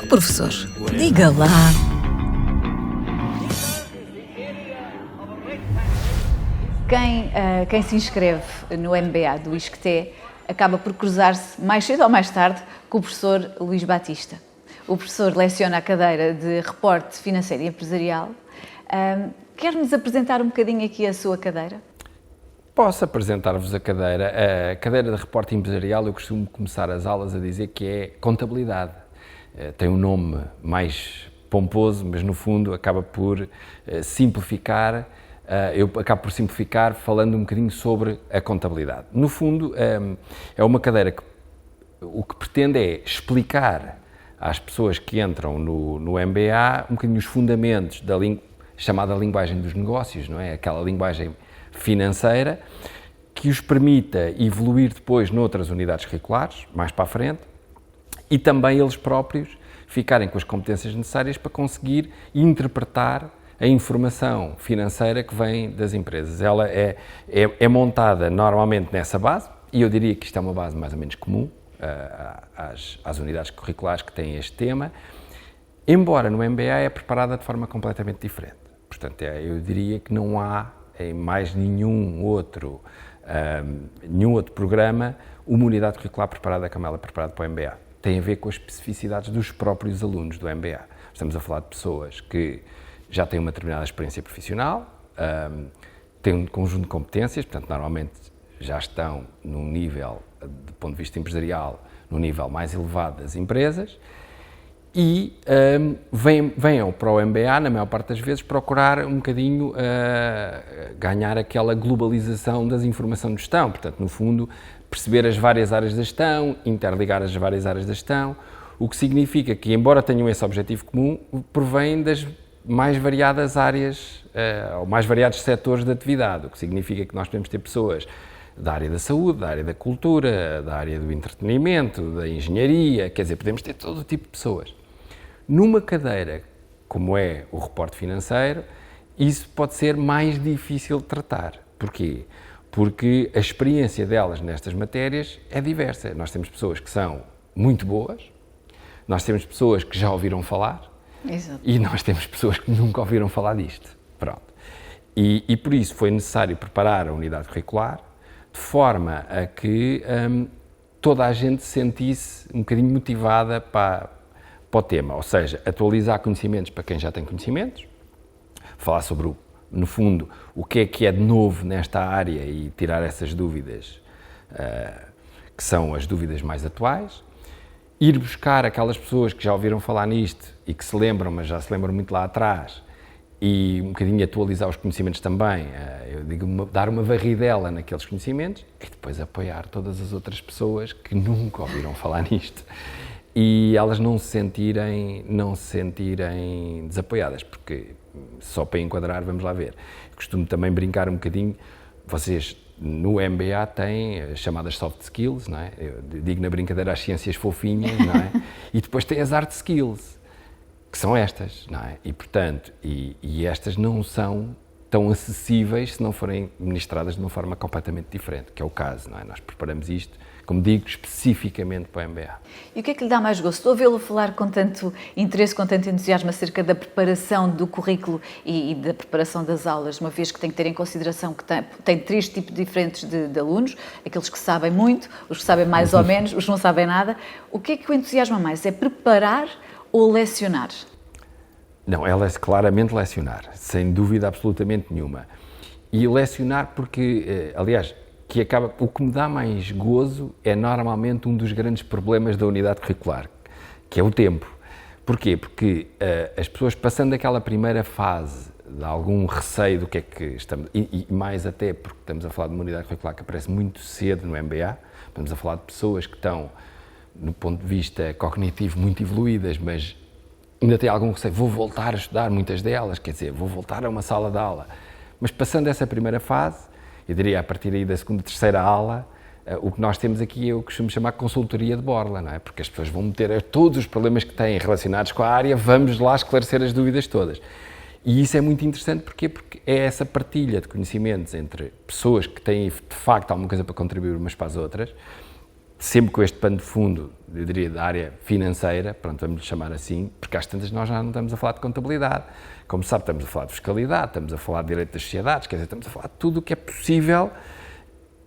Professor, diga lá. Quem se inscreve no MBA do ISCTE acaba por cruzar-se, mais cedo ou mais tarde, com o professor Luís Batista. O professor leciona a cadeira de Reporte Financeiro e Empresarial. Quer-nos apresentar um bocadinho aqui a sua cadeira? Posso apresentar-vos a cadeira. A cadeira de Reporte Empresarial, eu costumo começar as aulas a dizer que é Contabilidade. Tem um nome mais pomposo, mas no fundo acaba por simplificar. Eu acabo por simplificar falando um bocadinho sobre a contabilidade. No fundo, é uma cadeira que o que pretende é explicar às pessoas que entram no MBA um bocadinho os fundamentos da chamada linguagem dos negócios, não é? Aquela linguagem financeira que os permita evoluir depois noutras unidades curriculares, mais para a frente, e também eles próprios ficarem com as competências necessárias para conseguir interpretar a informação financeira que vem das empresas. Ela é montada normalmente nessa base, e eu diria que isto é uma base mais ou menos comum às unidades curriculares que têm este tema, embora no MBA é preparada de forma completamente diferente. Portanto, eu diria que não há em mais nenhum outro programa uma unidade curricular preparada como ela é preparada para o MBA. Tem a ver com as especificidades dos próprios alunos do MBA. Estamos a falar de pessoas que já têm uma determinada experiência profissional, têm um conjunto de competências, portanto, normalmente já estão num nível, do ponto de vista empresarial, num nível mais elevado das empresas e venham para o MBA, na maior parte das vezes, procurar um bocadinho ganhar aquela globalização das informações de gestão, portanto, no fundo, perceber as várias áreas da gestão, interligar as várias áreas da gestão, o que significa que, embora tenham esse objetivo comum, provém das mais variadas áreas, ou mais variados setores de atividade, o que significa que nós podemos ter pessoas da área da saúde, da área da cultura, da área do entretenimento, da engenharia, quer dizer, podemos ter todo o tipo de pessoas. Numa cadeira, como é o reporte financeiro, isso pode ser mais difícil de tratar. Porquê? Porque a experiência delas nestas matérias é diversa. Nós temos pessoas que são muito boas, nós temos pessoas que já ouviram falar, Exato. E nós temos pessoas que nunca ouviram falar disto. Pronto. E por isso foi necessário preparar a unidade curricular de forma a que toda a gente se sentisse um bocadinho motivada para o tema, ou seja, atualizar conhecimentos para quem já tem conhecimentos, falar sobre, no fundo, o que é de novo nesta área e tirar essas dúvidas que são as dúvidas mais atuais, ir buscar aquelas pessoas que já ouviram falar nisto e que se lembram, mas já se lembram muito lá atrás, e um bocadinho atualizar os conhecimentos também, eu digo, dar uma varridela naqueles conhecimentos e depois apoiar todas as outras pessoas que nunca ouviram falar nisto e elas não se sentirem desapoiadas, porque só para enquadrar, vamos lá ver, costumo também brincar um bocadinho, vocês no MBA têm as chamadas soft skills, não é? Eu digo na brincadeira as ciências fofinhas, não é? E depois tem as hard skills, que são estas, não é? E, portanto, e estas não são tão acessíveis se não forem ministradas de uma forma completamente diferente, que é o caso, não é? Nós preparamos isto, como digo, especificamente para o MBA. E o que é que lhe dá mais gosto? Estou a vê-lo falar com tanto interesse, com tanto entusiasmo acerca da preparação do currículo e da preparação das aulas, uma vez que tem que ter em consideração que tem três tipos diferentes de alunos, aqueles que sabem muito, os que sabem mais ou menos, os que não sabem nada. O que é que o entusiasma mais? É preparar ou lecionar? Não, ela é claramente lecionar, sem dúvida absolutamente nenhuma. E lecionar porque, aliás, o que me dá mais gozo é normalmente um dos grandes problemas da unidade curricular, que é o tempo. Porquê? Porque as pessoas passando aquela primeira fase de algum receio do que é que estamos, e mais até porque estamos a falar de uma unidade curricular que aparece muito cedo no MBA, estamos a falar de pessoas que estão, no ponto de vista cognitivo, muito evoluídas, mas ainda têm algum receio, vou voltar a estudar, muitas delas, quer dizer, vou voltar a uma sala de aula. Mas passando essa primeira fase, eu diria a partir aí da segunda, terceira aula, o que nós temos aqui é o que costumo chamar de consultoria de borla, não é? Porque as pessoas vão meter todos os problemas que têm relacionados com a área, vamos lá esclarecer as dúvidas todas. E isso é muito interessante porque é essa partilha de conhecimentos entre pessoas que têm de facto alguma coisa para contribuir umas para as outras, sempre com este pano de fundo eu diria, da área financeira, pronto, vamos lhe chamar assim, porque às tantas nós já não estamos a falar de contabilidade. Como sabe, estamos a falar de fiscalidade, estamos a falar de direito das sociedades, quer dizer, estamos a falar de tudo o que é possível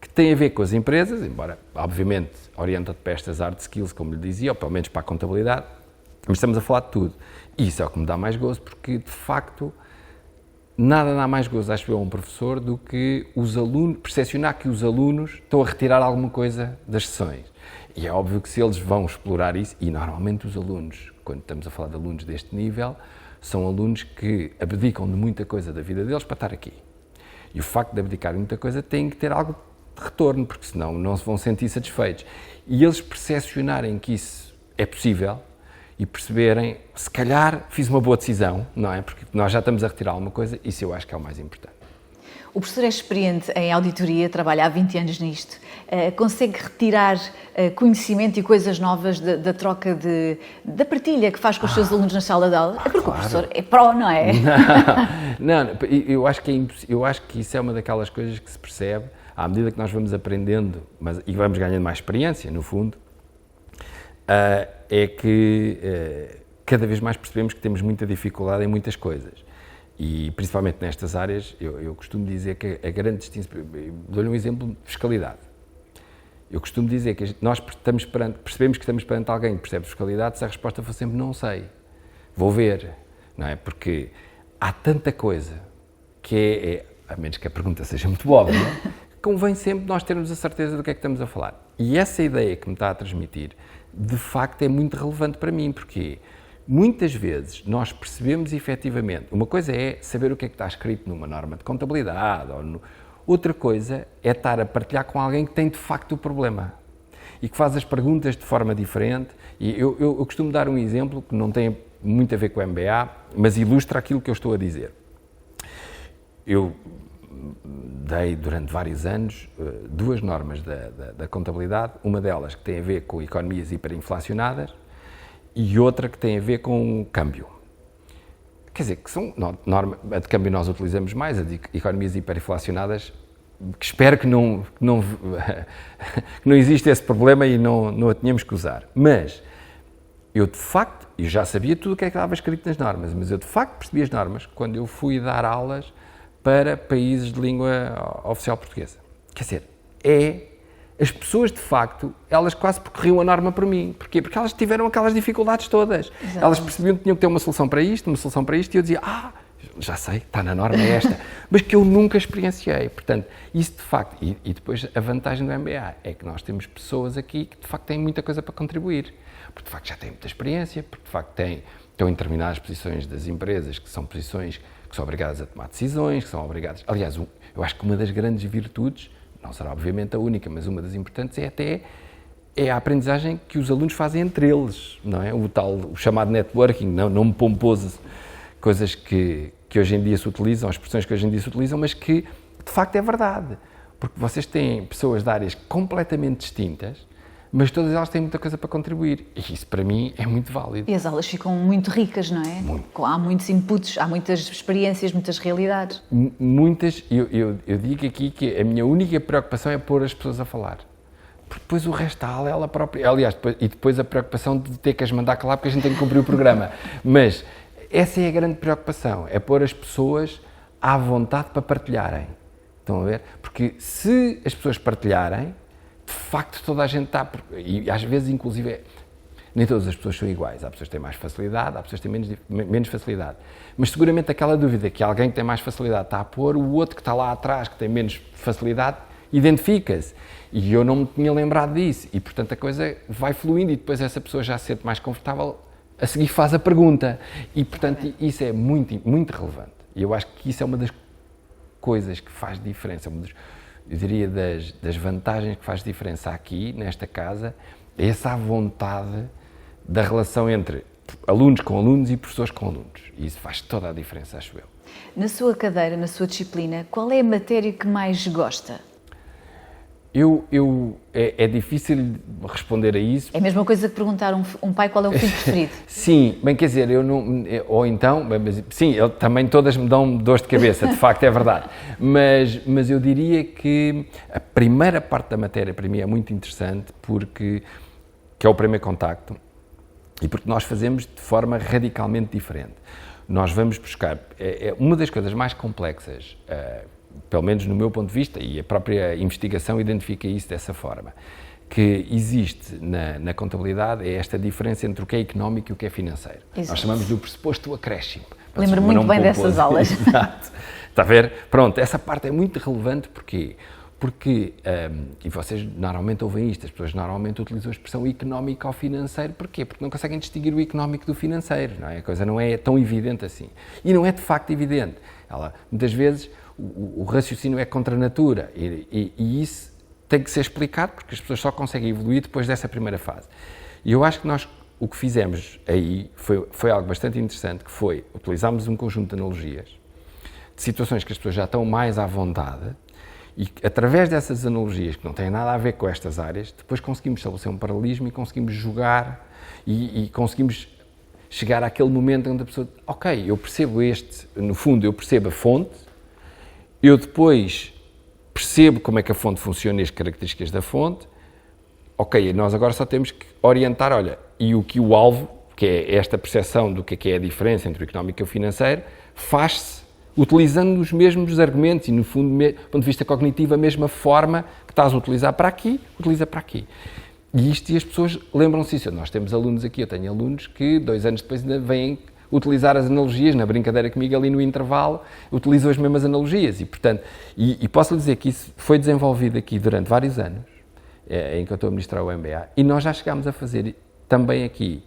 que tem a ver com as empresas, embora, obviamente, orienta-te para estas hard skills, como lhe dizia, ou pelo menos para a contabilidade, mas estamos a falar de tudo. E isso é o que me dá mais gozo, porque, de facto, nada dá mais gozo, acho eu, a um professor do que os alunos, percepcionar que os alunos estão a retirar alguma coisa das sessões. E é óbvio que se eles vão explorar isso, e normalmente os alunos, quando estamos a falar de alunos deste nível, são alunos que abdicam de muita coisa da vida deles para estar aqui. E o facto de abdicar de muita coisa tem que ter algo de retorno, porque senão não se vão sentir satisfeitos. E eles percepcionarem que isso é possível e perceberem, se calhar fiz uma boa decisão, não é? Porque nós já estamos a retirar alguma coisa, isso eu acho que é o mais importante. O professor é experiente em auditoria, trabalha há 20 anos nisto, consegue retirar conhecimento e coisas novas da troca da partilha que faz com os seus alunos na sala de aula? É porque claro. O professor é pró, não é? Não, eu acho que isso é uma daquelas coisas que se percebe à medida que nós vamos aprendendo e vamos ganhando mais experiência, no fundo, é que cada vez mais percebemos que temos muita dificuldade em muitas coisas. E, principalmente nestas áreas, eu costumo dizer que a grande distinção... Dou-lhe um exemplo de fiscalidade. Eu costumo dizer que nós percebemos que estamos perante alguém que percebe fiscalidade se a resposta for sempre não sei, vou ver, não é? Porque há tanta coisa que a menos que a pergunta seja muito óbvia, convém sempre nós termos a certeza do que é que estamos a falar. E essa ideia que me está a transmitir, de facto, é muito relevante para mim, porque muitas vezes nós percebemos efetivamente, uma coisa é saber o que é que está escrito numa norma de contabilidade, outra coisa é estar a partilhar com alguém que tem de facto o problema e que faz as perguntas de forma diferente. E eu costumo dar um exemplo que não tem muito a ver com o MBA, mas ilustra aquilo que eu estou a dizer. Eu dei durante vários anos duas normas da contabilidade, uma delas que tem a ver com economias hiperinflacionadas e outra que tem a ver com o câmbio. Quer dizer, que são a de câmbio nós utilizamos mais, a de economias hiperinflacionadas, que espero que não exista esse problema e não a tenhamos que usar. Mas eu de facto, eu já sabia tudo o que é que estava escrito nas normas, mas eu de facto percebi as normas quando eu fui dar aulas para países de língua oficial portuguesa. Quer dizer, as pessoas, de facto, elas quase percorriam a norma por mim. Porquê? Porque elas tiveram aquelas dificuldades todas. Exatamente. Elas percebiam que tinham que ter uma solução para isto, e eu dizia, já sei, está na norma esta, mas que eu nunca experienciei. Portanto, isso de facto, e depois a vantagem do MBA é que nós temos pessoas aqui que de facto têm muita coisa para contribuir, porque de facto já têm muita experiência, porque de facto estão em determinadas posições das empresas, que são posições que são obrigadas a tomar decisões, que são obrigadas... Aliás, eu acho que uma das grandes virtudes, não será obviamente a única, mas uma das importantes é a aprendizagem que os alunos fazem entre eles, não é? O chamado networking, não pomposo, coisas que hoje em dia se utilizam, as expressões que hoje em dia se utilizam, mas que de facto é verdade, porque vocês têm pessoas de áreas completamente distintas, mas todas elas têm muita coisa para contribuir, e isso para mim é muito válido. E as aulas ficam muito ricas, não é? Muito. Há muitos inputs, há muitas experiências, muitas realidades. Muitas, eu digo aqui que a minha única preocupação é pôr as pessoas a falar. Porque depois o resto da aula, ela própria... Aliás, depois a preocupação de ter que as mandar calar porque a gente tem que cumprir o programa. Mas essa é a grande preocupação, é pôr as pessoas à vontade para partilharem. Estão a ver? Porque se as pessoas partilharem, de facto toda a gente está... E às vezes, inclusive, nem todas as pessoas são iguais. Há pessoas que têm mais facilidade, há pessoas que têm menos facilidade. Mas seguramente aquela dúvida que alguém que tem mais facilidade está a pôr, o outro que está lá atrás, que tem menos facilidade, identifica-se. E eu não me tinha lembrado disso. E, portanto, a coisa vai fluindo e depois essa pessoa já se sente mais confortável, a seguir faz a pergunta. E, portanto, isso é muito, muito relevante. E eu acho que isso é uma das coisas que faz diferença, eu diria das vantagens que faz diferença aqui, nesta casa, é essa vontade da relação entre alunos com alunos e professores com alunos. E isso faz toda a diferença, acho eu. Na sua cadeira, na sua disciplina, qual é a matéria que mais gosta? É difícil responder a isso. É a mesma coisa que perguntar um pai qual é o filho preferido. Sim, bem, quer dizer, ou então, sim, também todas me dão dores de cabeça, de facto, é verdade. Mas eu diria que a primeira parte da matéria para mim é muito interessante porque que é o primeiro contacto, e porque nós fazemos de forma radicalmente diferente. Nós vamos buscar, uma das coisas mais complexas, pelo menos no meu ponto de vista, e a própria investigação identifica isso dessa forma, que existe na contabilidade é esta diferença entre o que é económico e o que é financeiro. Exato. Nós chamamos do pressuposto acréscimo. Lembro-me muito bem dessas aulas. Exato. Está a ver? Pronto, essa parte é muito relevante, porquê? Porque, e vocês normalmente ouvem isto, as pessoas normalmente utilizam a expressão económico ou financeiro, porquê? Porque não conseguem distinguir o económico do financeiro, não é? A coisa não é tão evidente assim. E não é de facto evidente. Muitas vezes o raciocínio é contra a natura e isso tem que ser explicado porque as pessoas só conseguem evoluir depois dessa primeira fase. E eu acho que nós, o que fizemos aí foi algo bastante interessante, que foi, utilizámos um conjunto de analogias, de situações que as pessoas já estão mais à vontade, e através dessas analogias, que não têm nada a ver com estas áreas, depois conseguimos estabelecer um paralelismo e conseguimos jogar e conseguimos chegar àquele momento onde a pessoa, ok, eu percebo no fundo eu percebo a fonte, eu depois percebo como é que a fonte funciona e as características da fonte, ok, nós agora só temos que orientar, olha, e o alvo, que é esta percepção do que é a diferença entre o económico e o financeiro, faz-se utilizando os mesmos argumentos e, no fundo, do ponto de vista cognitivo, a mesma forma que estás a utilizar para aqui, utiliza para aqui. E as pessoas lembram-se disso. Nós temos alunos aqui, eu tenho alunos que 2 anos depois ainda vêm utilizar as analogias, na brincadeira comigo ali no intervalo, utilizam as mesmas analogias. E, portanto, e posso lhe dizer que isso foi desenvolvido aqui durante vários anos, em que eu estou a ministrar o MBA, e nós já chegámos a fazer também aqui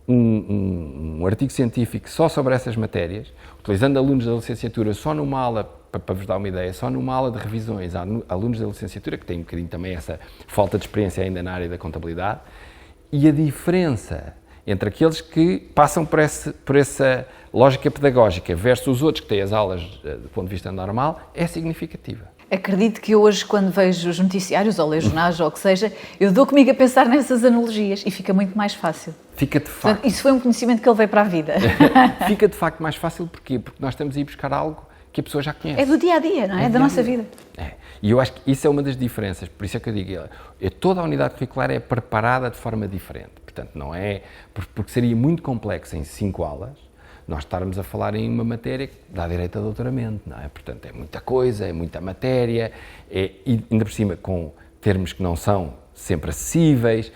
um artigo científico só sobre essas matérias, utilizando alunos da licenciatura só numa aula, para vos dar uma ideia, só numa aula de revisões, há alunos da licenciatura que têm um bocadinho também essa falta de experiência ainda na área da contabilidade, e a diferença entre aqueles que passam por essa lógica pedagógica versus os outros que têm as aulas do ponto de vista normal é significativa. Acredito que hoje, quando vejo os noticiários, ou leio jornais, ou o que seja, eu dou comigo a pensar nessas analogias e fica muito mais fácil. Fica de facto. Portanto, isso foi um conhecimento que ele veio para a vida. Fica de facto mais fácil, porquê? Porque nós estamos a ir buscar algo que a pessoa já conhece. É do dia-a-dia, não é? É da nossa vida. É. E eu acho que isso é uma das diferenças, por isso é que eu digo, toda a unidade curricular é preparada de forma diferente. Portanto, não é, porque seria muito complexo em 5 aulas, nós estarmos a falar em uma matéria que dá direito a doutoramento, não é? Portanto, é muita coisa, é muita matéria, e ainda por cima com termos que não são sempre acessíveis,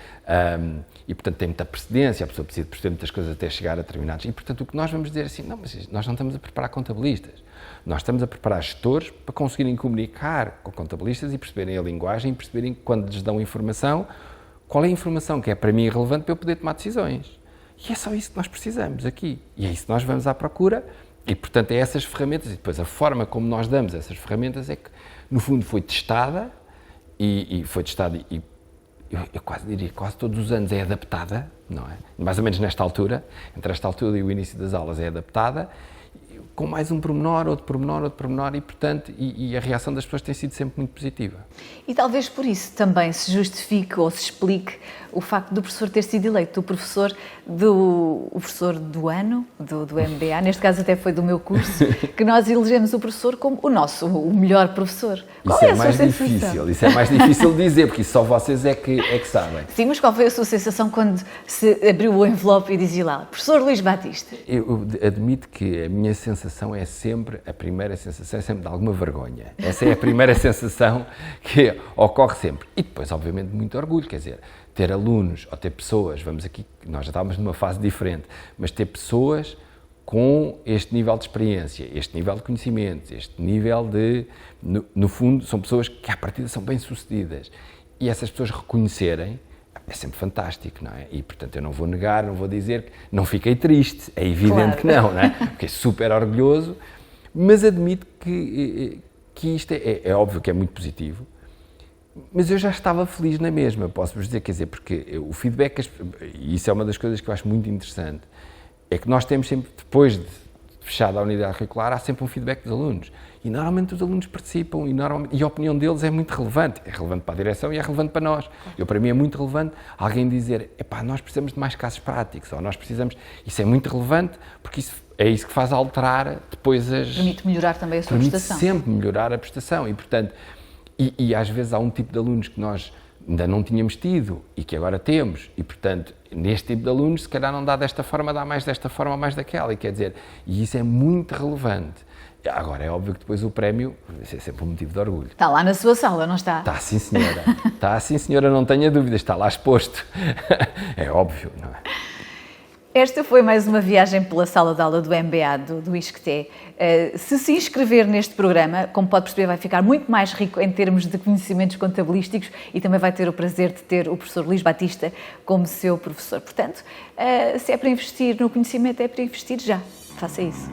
e portanto tem muita precedência, a pessoa precisa de perceber muitas coisas até chegar a determinados. E portanto o que nós vamos dizer assim, não, mas nós não estamos a preparar contabilistas, nós estamos a preparar gestores para conseguirem comunicar com contabilistas e perceberem a linguagem e perceberem quando lhes dão informação, qual é a informação que é para mim relevante para eu poder tomar decisões. E é só isso que nós precisamos aqui. E é isso que nós vamos à procura. E, portanto, é essas ferramentas. E depois a forma como nós damos essas ferramentas é que, no fundo, foi testada. E foi testada e eu quase diria que quase todos os anos é adaptada, não é? Mais ou menos nesta altura. Entre esta altura e o início das aulas é adaptada. Com mais um pormenor, outro pormenor, e, portanto, e a reação das pessoas tem sido sempre muito positiva. E talvez por isso também se justifique ou se explique o facto do professor ter sido eleito o professor do ano, do MBA, neste caso até foi do meu curso, que nós elegemos o professor como o melhor professor. Qual é a sua sensação? Isso é mais difícil de dizer, porque isso só vocês é que sabem. Sim, mas qual foi a sua sensação quando se abriu o envelope e dizia lá, professor Luís Batista? Eu admito que a minha sensação é sempre, a primeira sensação é sempre de alguma vergonha. Essa é a primeira sensação que ocorre sempre. E depois, obviamente, muito orgulho, quer dizer, ter alunos ou ter pessoas, vamos aqui, nós já estávamos numa fase diferente, mas ter pessoas com este nível de experiência, este nível de conhecimento, este nível de, no fundo, são pessoas que à partida são bem-sucedidas. E essas pessoas reconhecerem, é sempre fantástico, não é? E, portanto, eu não vou negar, não vou dizer que não fiquei triste, é evidente que não é? Fiquei super orgulhoso, mas admito que isto é óbvio que é muito positivo, mas eu já estava feliz na mesma, posso-vos dizer, quer dizer, porque o feedback, e isso é uma das coisas que eu acho muito interessante, é que nós temos sempre, depois de fechada a unidade curricular, há sempre um feedback dos alunos. E normalmente os alunos participam e a opinião deles é muito relevante. É relevante para a direção e é relevante para nós. Para mim é muito relevante alguém dizer, epá, nós precisamos de mais casos práticos, ou nós precisamos... Isso é muito relevante porque é isso que faz alterar depois as... Permite melhorar também a sua prestação. Permite sempre melhorar a prestação e, portanto, e às vezes há um tipo de alunos que nós ainda não tínhamos tido e que agora temos, e portanto, neste tipo de alunos, se calhar não dá desta forma, dá mais desta forma, mais daquela, e quer dizer, e isso é muito relevante. Agora, é óbvio que depois o prémio é sempre um motivo de orgulho. Está lá na sua sala, não está? Está sim, senhora. Está sim, senhora, não tenha dúvidas, está lá exposto. É óbvio, não é? Esta foi mais uma viagem pela sala de aula do MBA do ISCTE. Se inscrever neste programa, como pode perceber, vai ficar muito mais rico em termos de conhecimentos contabilísticos e também vai ter o prazer de ter o professor Luís Batista como seu professor. Portanto, se é para investir no conhecimento, é para investir já. Faça isso.